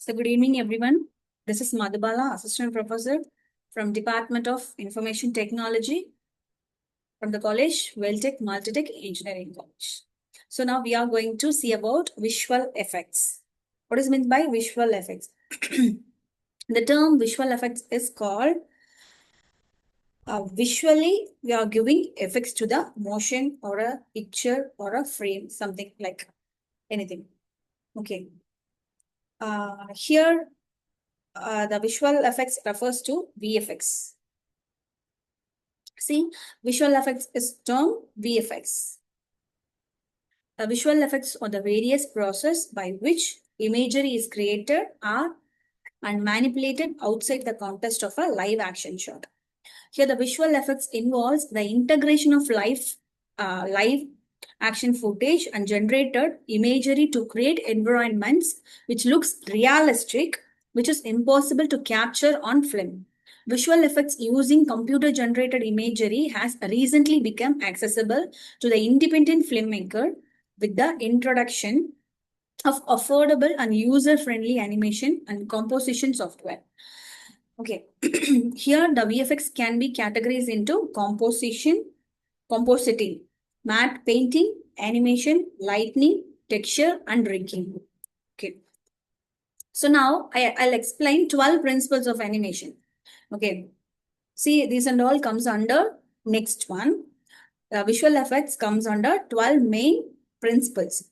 So good evening, everyone. This is Madhubala, Assistant Professor from Department of Information Technology from the college, Welltech Multitech Engineering College. So now we are going to see about visual effects. What is meant by visual effects? The term visual effects is called visually we are giving effects to the motion or a picture or a frame, something like anything. Okay. Here the visual effects refers to VFX. See, visual effects is term VFX. The visual effects are the various process by which imagery is created or and manipulated outside the context of a live action shot. Here, the visual effects involves the integration of live action footage and generated imagery to create environments which looks realistic, which is impossible to capture on film. Visual effects using computer-generated imagery has recently become accessible to the independent filmmaker with the introduction of affordable and user-friendly animation and composition software. Okay, here the VFX can be categorized into compositing, matte painting, animation, lighting, texture, and rigging. Okay, so now I'll explain 12 principles of animation. Okay, see, these and all comes under next one. Visual effects comes under 12 main principles.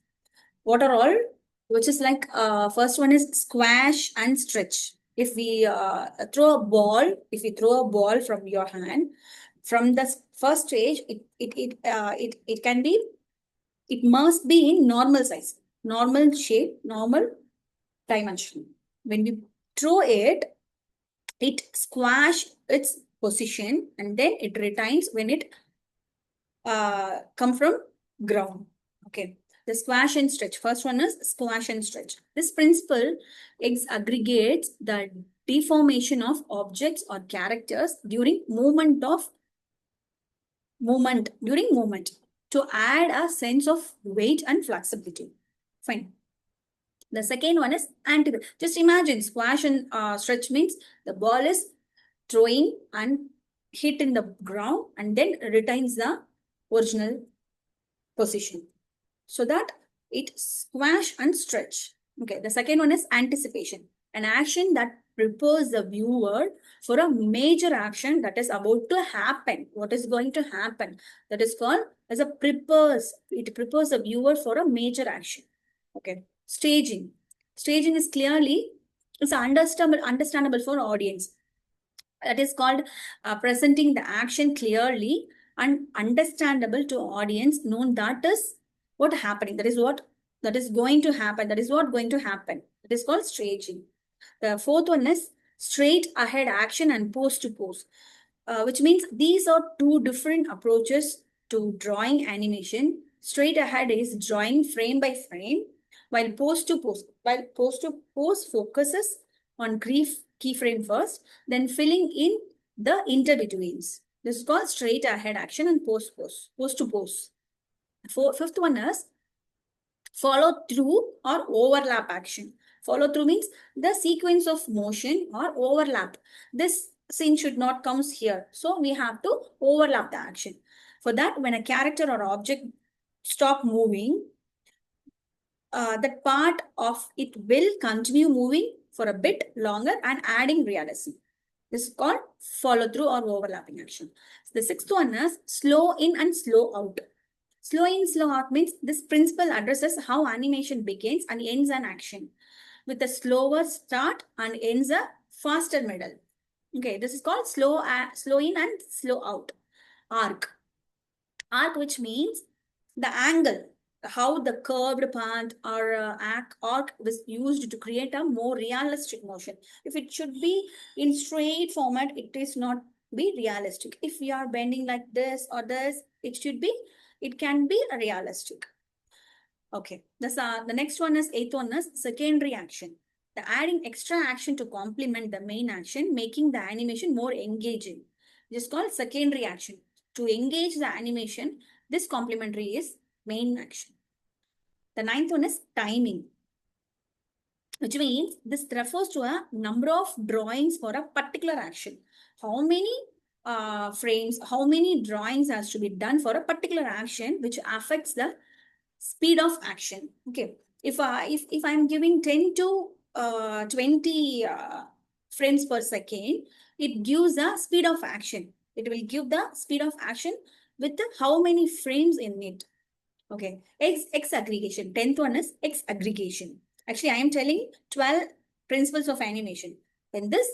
What are all? Which is like first one is squash and stretch. If we throw a ball from your hand, from the first stage, it can be, it must be in normal size, normal shape, normal dimension. When we throw it, it squash its position and then it retains when it come from ground. Okay. The squash and stretch. First one is squash and stretch. This principle aggregates the deformation of objects or characters during movement to add a sense of weight and flexibility. Fine. The second one is anti. Just imagine squash and stretch means the ball is throwing and hit in the ground and then retains the original position, so that it squash and stretch. Okay, the second one is anticipation, an action that prepares the viewer for a major action that is about to happen. What is going to happen? That is called as a prepares. It prepares the viewer for a major action. Okay, staging. Staging is clearly, it's understandable for audience. That is called presenting the action clearly and understandable to audience, known that is what happening. That is going to happen. That is what going to happen. It is called staging. The fourth one is straight ahead action and pose to pose, which means these are two different approaches to drawing animation. Straight ahead is drawing frame by frame, while pose to pose focuses on keyframe first, then filling in the interbetweens. This is called straight ahead action and pose to pose. Fifth one is follow through or overlap action. Follow through means the sequence of motion or overlap. This scene should not come here. So we have to overlap the action. For that, when a character or object stop moving, that part of it will continue moving for a bit longer and adding realism. This is called follow through or overlapping action. The sixth one is slow in and slow out. Slow in, slow out means this principle addresses how animation begins and ends an action with a slower start and ends a faster middle. Okay, this is called slow in and slow out. Arc, which means the angle, how the curved path or arc was used to create a more realistic motion. If it should be in straight format, it is not be realistic. If we are bending like this or this, it can be a realistic. Okay, the next one is eighth one is secondary action. The adding extra action to complement the main action, making the animation more engaging. This is called secondary action. To engage the animation, this complementary is main action. The ninth one is timing. which means this refers to a number of drawings for a particular action. How many frames, how many drawings has to be done for a particular action which affects the speed of action. Okay, if I'm giving 10 to 20 frames per second, it gives a speed of action. It will give the speed of action with the how many frames in it. Okay, X aggregation. 10th one is X aggregation. Actually, I am telling 12 principles of animation. In this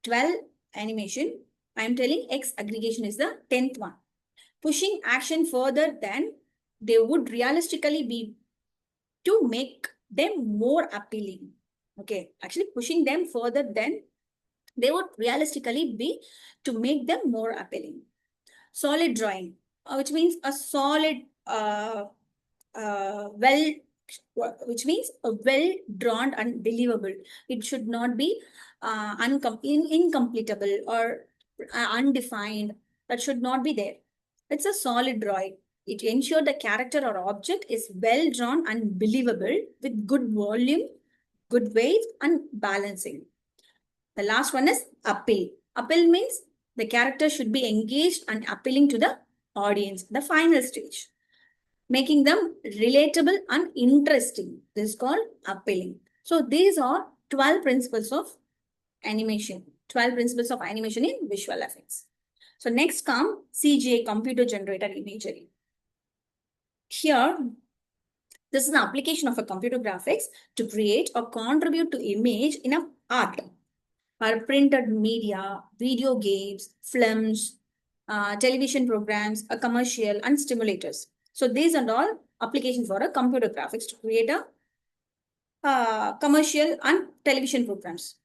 12 animation, I am telling X aggregation is the 10th one. Pushing action further than they would realistically be to make them more appealing. Okay, actually pushing them further than they would realistically be to make them more appealing. Solid drawing, which means a solid which means a well drawn and believable. It should not be incompletable or undefined. That should not be there. It's a solid drawing. It ensures the character or object is well drawn and believable with good volume, good weight, and balancing. The last one is appeal. Appeal means the character should be engaged and appealing to the audience. The final stage, making them relatable and interesting. This is called appealing. So these are 12 principles of animation. 12 principles of animation in visual effects. So next come CGI, computer generated imagery. Here, this is an application of a computer graphics to create or contribute to image in a art or printed media, video games, films, television programs, a commercial and stimulators. So these are all applications for a computer graphics to create a commercial and television programs.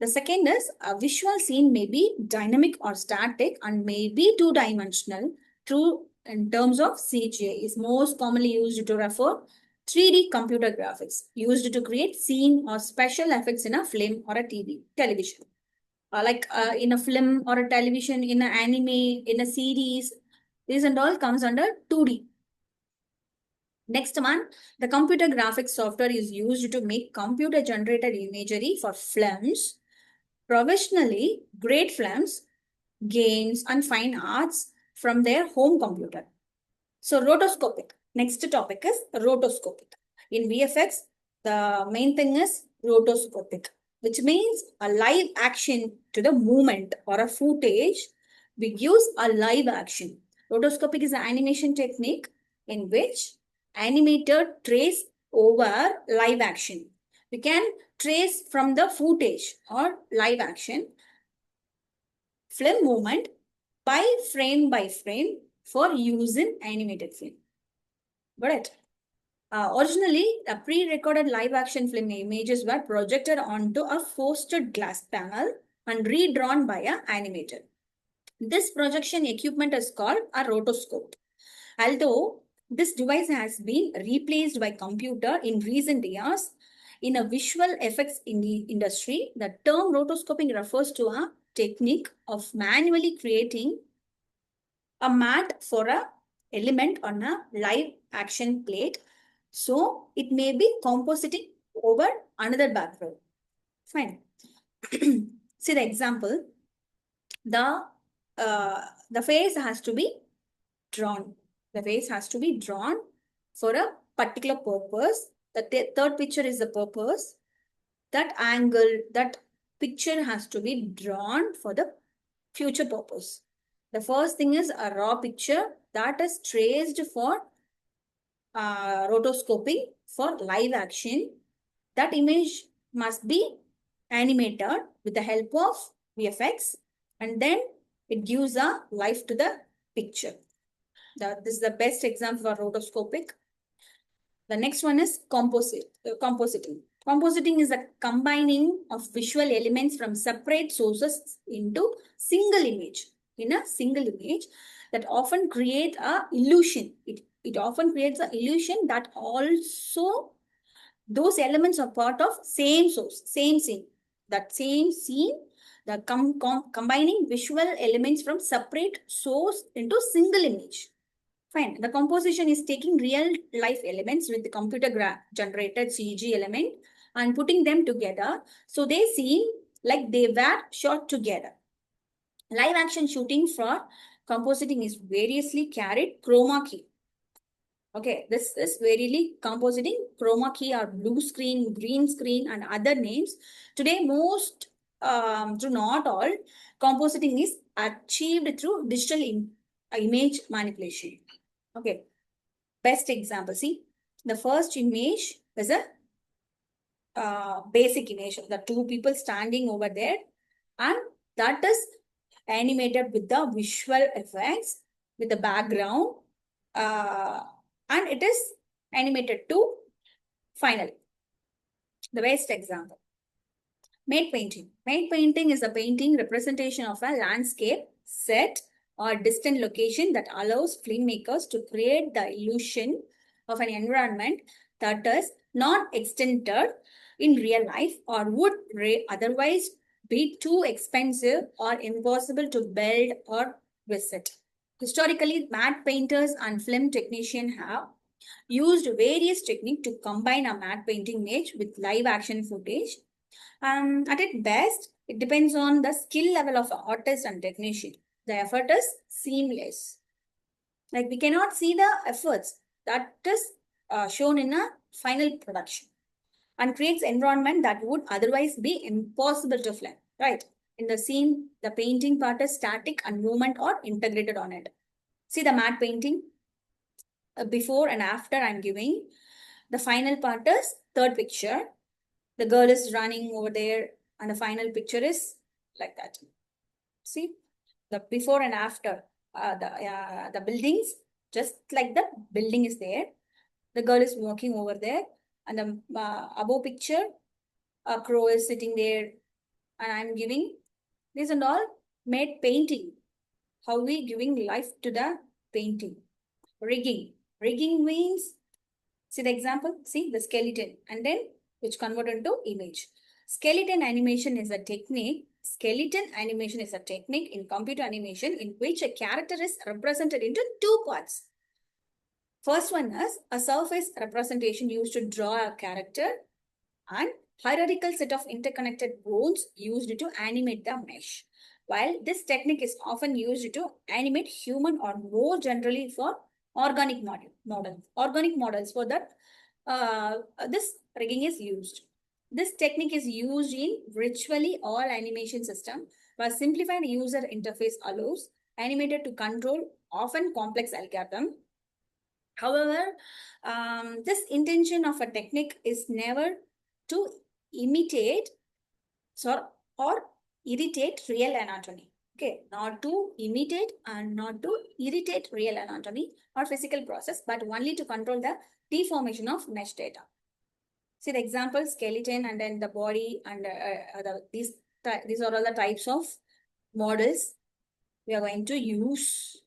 The second is a visual scene may be dynamic or static and may be two-dimensional. True in terms of CGI is most commonly used to refer 3D computer graphics used to create scene or special effects in a film or a television. In a film or a television, in an anime, in a series, these and all comes under 2D. Next one, the computer graphics software is used to make computer generated imagery for films, professionally great films, games, and fine arts from their home computer. So rotoscopic. Next topic is rotoscopic. In VFX, the main thing is rotoscopic, which means a live action to the movement or a footage. We use a live action. Rotoscopic is an animation technique in which animator trace over live action. We can trace from the footage or live action film movement by frame for use in animated film. Got it? Originally, the pre-recorded live-action film images were projected onto a frosted glass panel and redrawn by an animator. This projection equipment is called a rotoscope. Although this device has been replaced by computer in recent years, in a visual effects industry, the term rotoscoping refers to a technique of manually creating a mat for a element on a live action plate. So it may be compositing over another background. Fine. See the example. The face has to be drawn. The face has to be drawn for a particular purpose. The third picture is the purpose. That angle, that picture has to be drawn for the future purpose. The first thing is a raw picture that is traced for rotoscoping for live action. That image must be animated with the help of VFX, and then it gives a life to the picture. This is the best example for rotoscopic. The next one is compositing. Compositing is a combining of visual elements from separate sources into single image. In a single image that often create a illusion. It often creates an illusion that also those elements are part of same source, same scene. That same scene, the combining visual elements from separate source into single image. Fine. The composition is taking real life elements with the computer generated CG element and putting them together so they seem like they were shot together. Live action shooting for compositing is variously carried chroma key. Okay, this is variously compositing, chroma key or blue screen, green screen, and other names. Today, most, through not all, compositing is achieved through digital image manipulation. Okay, best example. See, the first image is a basic image of the two people standing over there, and that is animated with the visual effects with the background, uh, and it is animated to final. The best example, matte painting. Matte painting is a painting representation of a landscape, set, or distant location that allows filmmakers to create the illusion of an environment that is not extended in real life or would otherwise be too expensive or impossible to build or visit. Historically, matte painters and film technicians have used various techniques to combine a matte painting image with live action footage. At its best, it depends on the skill level of artist and technician. The effort is seamless. Like we cannot see the efforts that is shown in a final production, and creates environment that would otherwise be impossible to film. Right? In the scene, the painting part is static and movement are integrated on it. See the matte painting, before and after I'm giving. The final part is third picture. The girl is running over there, and the final picture is like that. See the before and after, the buildings, just like the building is there. The girl is walking over there, and the above picture, a crow is sitting there, and I'm giving this and all made painting. How we giving life to the painting? Rigging. Rigging means, see the example, see the skeleton, and then which converted into image. Skeleton animation is a technique. Skeleton animation is a technique in computer animation in which a character is represented into two parts. First one is a surface representation used to draw a character, and hierarchical set of interconnected bones used to animate the mesh. While this technique is often used to animate human or more generally for organic organic models, for that this rigging is used. This technique is used in virtually all animation system, where simplified user interface allows animator to control often complex algorithm. However, this intention of a technique is never to imitate or irritate real anatomy. Okay, not to imitate and not to irritate real anatomy or physical process, but only to control the deformation of mesh data. See the example, skeleton and then the body, and these are all the types of models we are going to use.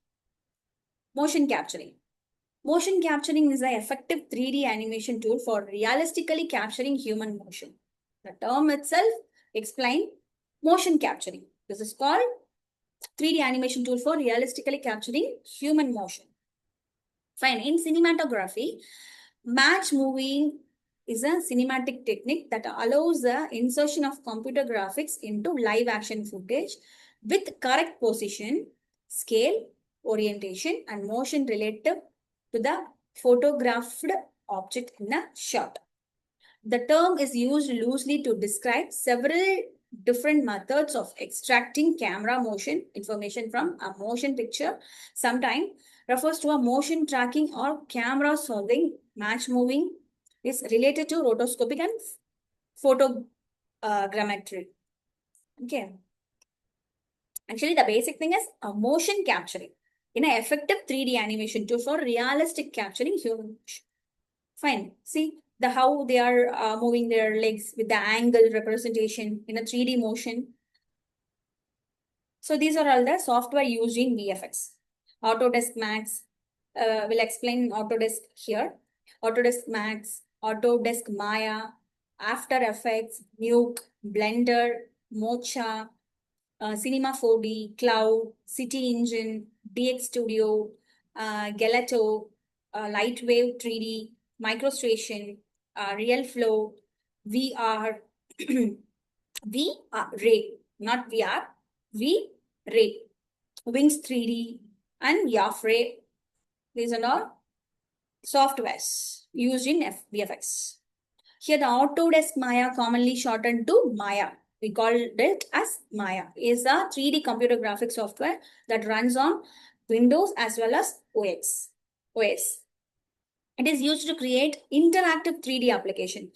Motion capturing. Motion capturing is an effective 3D animation tool for realistically capturing human motion. The term itself explains motion capturing. This is called 3D animation tool for realistically capturing human motion. Fine. In cinematography, match moving is a cinematic technique that allows the insertion of computer graphics into live action footage with correct position, scale, orientation, and motion relative to the photographed object in a shot. The term is used loosely to describe several different methods of extracting camera motion information from a motion picture. Sometimes refers to a motion tracking or camera solving. Match moving is related to rotoscopic and photogrammetry. Okay. Actually, the basic thing is a motion capturing in an effective 3D animation tool for realistic capturing human motion. Fine. See the how they are moving their legs with the angle representation in a 3D motion. So these are all the software used in VFX. Autodesk Max, will explain Autodesk here. Autodesk Max, Autodesk Maya, After Effects, Nuke, Blender, Mocha, Cinema 4D, Cloud, City Engine, DX Studio, Gelato, Lightwave 3D, MicroStation, RealFlow, VR, VR ray, not VR, V ray, Wings 3D, and YAF ray. These are all softwares used in VFX. Here, the Autodesk Maya, commonly shortened to Maya, we called it as Maya, is a 3D computer graphics software that runs on Windows as well as OS. It is used to create interactive 3D application.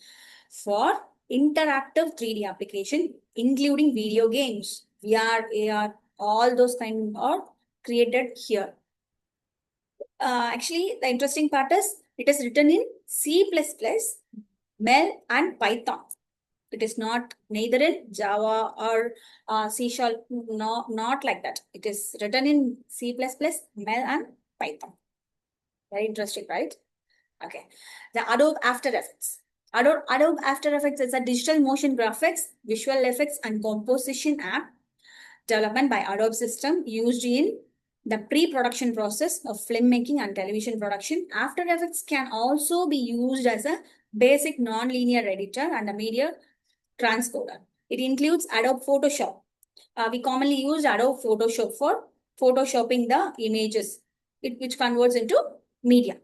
For interactive 3D application, including video games, VR, AR, all those kind are created here. Actually, the interesting part is it is written in C++, Mel, and Python. It is not neither in Java or C#, no, not like that. It is written in C++, Mel, and Python. Very interesting, right? Okay. The Adobe After Effects. Adobe After Effects is a digital motion graphics, visual effects, and composition app development by Adobe system used in the pre-production process of filmmaking and television production. After Effects can also be used as a basic non-linear editor and a media transcoder. It includes Adobe Photoshop. We commonly use Adobe Photoshop for photoshopping the images, which converts into media.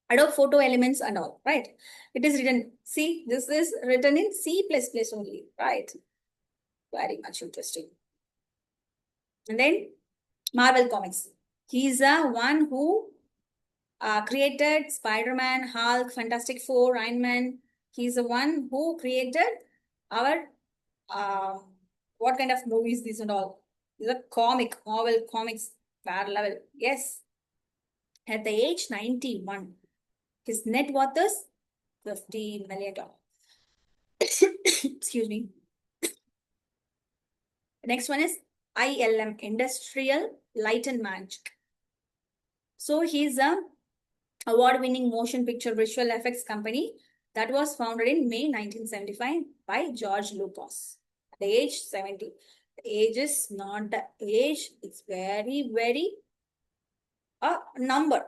Adobe Photo Elements and all, right? It is written, see, this is written in C++ only, right? Very much interesting. And then Marvel Comics. He's the one who created Spider-Man, Hulk, Fantastic Four, Iron Man. He's the one who created our, what kind of movies these and all. These are Marvel Comics, bad level. Yes. At the age 91, his net worth is $50 million. Excuse me. The next one is ILM, Industrial Light and Magic. So he's a award-winning motion picture visual effects company that was founded in May 1975 by George Lucas at the age 70. The age is not the age, it's very, very a number.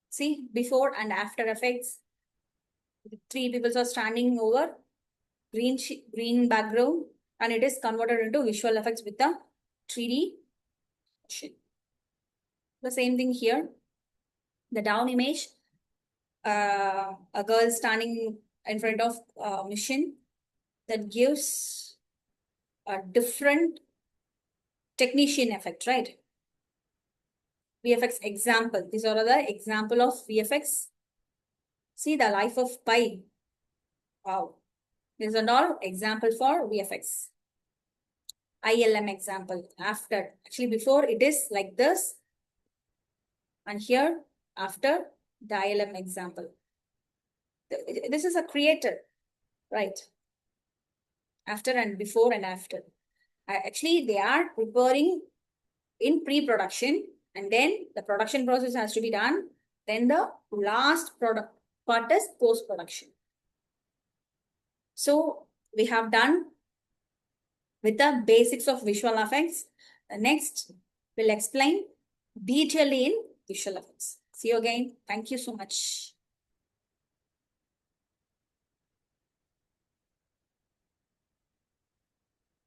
See, before and after effects, 3 people are standing over green background, and it is converted into visual effects with the 3D motion. The same thing here. The down image, a girl standing in front of a machine that gives a different technician effect, right? VFX example. These are the example of VFX. See the life of Pi. Wow. These are all example for VFX. ILM example. After, actually before it is like this. And here after the ILM example. This is a creator, right? After and before and after. Actually, they are preparing in pre-production, and then the production process has to be done. Then the last product part is post-production. So we have done with the basics of visual effects. Next, we'll explain detailing in visual effects. See you again. Thank you so much.